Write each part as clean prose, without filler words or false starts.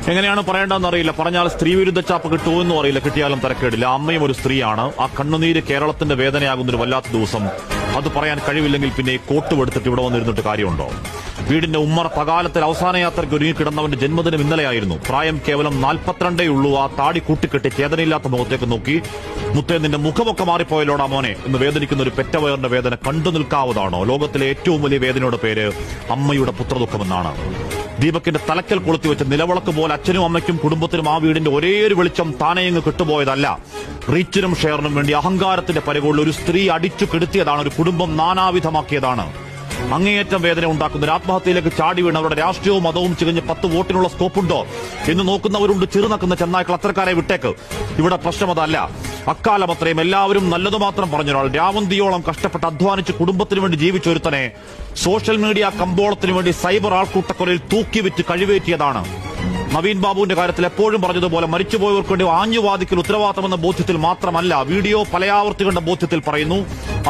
എങ്ങനെയാണ് പറയേണ്ടതെന്ന് അറിയില്ല. പറഞ്ഞാൽ സ്ത്രീ വിരുദ്ധ ചാപ്പ് കിട്ടുമെന്നും അറിയില്ല. കിട്ടിയാലും തരക്കേടില്ല. അമ്മയും ഒരു സ്ത്രീയാണ്. ആ കണ്ണുനീര് കേരളത്തിന്റെ വേദനയാകുന്നൊരു വല്ലാത്ത ദിവസം. അത് പറയാൻ കഴിവില്ലെങ്കിൽ പിന്നെ കോട്ടുപെടുത്തിട്ട് ഇവിടെ വന്നിരുന്നിട്ട് കാര്യമുണ്ടോ? വീടിന്റെ ഉമ്മറ പകാലത്തിൽ അവസാന യാത്രയ്ക്ക് ഒരുങ്ങിക്കിടന്നവന്റെ ജന്മദിനം ഇന്നലെയായിരുന്നു. പ്രായം കേവലം 42 ഉള്ളൂ. ആ താടി കൂട്ടിക്കെട്ടി ചേതനയില്ലാത്ത മുഖത്തേക്ക് നോക്കി, മുത്തേ നിന്റെ മുഖമൊക്കെ മാറിപ്പോയല്ലോടാ മോനെ എന്ന് വേദനിക്കുന്ന ഒരു പെറ്റവയറിന്റെ വേദന കണ്ടു നിൽക്കാവുന്നതാണോ? ലോകത്തിലെ ഏറ്റവും വലിയ വേദനയുടെ പേര് അമ്മയുടെ പുത്രദുഃഖമെന്നാണ്. ദീപകിന്റെ തലക്കൽ കൊളുത്തിവെച്ച നിലവിളക്ക് പോലെ അച്ഛനും അമ്മയ്ക്കും കുടുംബത്തിനും ആ വീടിന്റെ ഒരേ ഒരു വെളിച്ചം താനെയങ്ങ് കിട്ടുപോയതല്ല. റീച്ചിനും ഷെയറിനും വേണ്ടി അഹങ്കാരത്തിന്റെ പരകളിൽ ഒരു സ്ത്രീ അടിച്ചു കെടുത്തിയതാണ്. ഒരു കുടുംബം നാനാവിധമാക്കിയതാണ്. അങ്ങേയറ്റം വേദന ഉണ്ടാക്കുന്ന ഒരു ആത്മഹത്യയിലേക്ക് ചാടി വീണ് അവരുടെ രാഷ്ട്രീയവും മതവും ചികഞ്ഞ് 10 വോട്ടിനുള്ള സ്കോപ്പുണ്ടോ എന്ന് നോക്കുന്നവരുണ്ട്. ചെറുനക്കുന്ന ചെന്നായ്ക്കൾ, അത്തരക്കാരെ വിട്ടേക്ക്. ഇവിടെ പ്രശ്നം അതല്ല. അക്കാലം അത്രയും എല്ലാവരും നല്ലതു മാത്രം പറഞ്ഞൊരാൾ, രാവന്തിയോളം കഷ്ടപ്പെട്ട് അധ്വാനിച്ച് കുടുംബത്തിന് വേണ്ടി ജീവിച്ചൊരുത്തനെ സോഷ്യൽ മീഡിയ കമ്പോളത്തിന് വേണ്ടി സൈബർ ആൾക്കൂട്ടക്കൊലയിൽ തൂക്കിവിറ്റ് കഴിവേറ്റിയതാണ്. നവീൻ ബാബുവിന്റെ കാര്യത്തിൽ എപ്പോഴും പറഞ്ഞതുപോലെ മരിച്ചുപോയവർക്ക് വേണ്ടി ആഞ്ഞുവാദിക്കൽ ഉത്തരവാദിത്തമെന്ന ബോധ്യത്തിൽ മാത്രമല്ല, വീഡിയോ പലയാവർത്തി കണ്ട ബോധ്യത്തിൽ പറയുന്നു.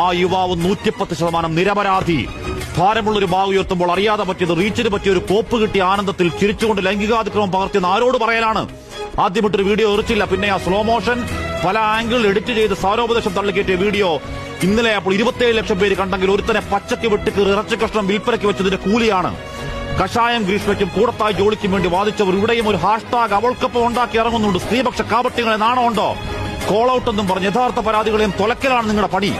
ആ യുവാവ് 110% നിരപരാധി. ഭാരമുള്ളൊരു ബാഗ് ഉയർത്തുമ്പോൾ അറിയാതെ പറ്റിയത്, റീച്ചിന് പറ്റിയ ഒരു കോപ്പ് കിട്ടിയ ആനന്ദത്തിൽ ചിരിച്ചുകൊണ്ട് ലൈംഗികാതിക്രമം പകർത്തിയെന്ന് ആരോട് പറയാനാണ്? ആദ്യമിട്ടൊരു വീഡിയോ എറിച്ചില്ല, പിന്നെ ആ സ്ലോ മോഷൻ പല ആംഗിളിൽ എഡിറ്റ് ചെയ്ത് സാരോപദേശം തള്ളിക്കയറ്റിയ വീഡിയോ ഇന്നലെ അപ്പോൾ 27 ലക്ഷം പേര് കണ്ടെങ്കിൽ ഒരുത്തനെ പച്ചയ്ക്ക് വെട്ടിക്കീറി ഇറച്ചി കഷ്ണം വിൽപ്പനയ്ക്ക് വെച്ചതിന്റെ കൂലിയാണ്. കഷായം ഗ്രീഷ്മയ്ക്കും കൂടത്തായി ജോലിക്കും വേണ്ടി വാദിച്ചവർ ഇവിടെയും ഒരു ഹാഷ്ടാഗ് അവൾക്കൊപ്പം ഉണ്ടാക്കി ഇറങ്ങുന്നുണ്ട്. സ്ത്രീപക്ഷ കാപട്യങ്ങളെ നാണമുണ്ടോ? കോൾ ഔട്ട് എന്നും പറഞ്ഞ് യഥാർത്ഥ പരാതികളെയും തൊലക്കലാണ് നിങ്ങളുടെ പണി.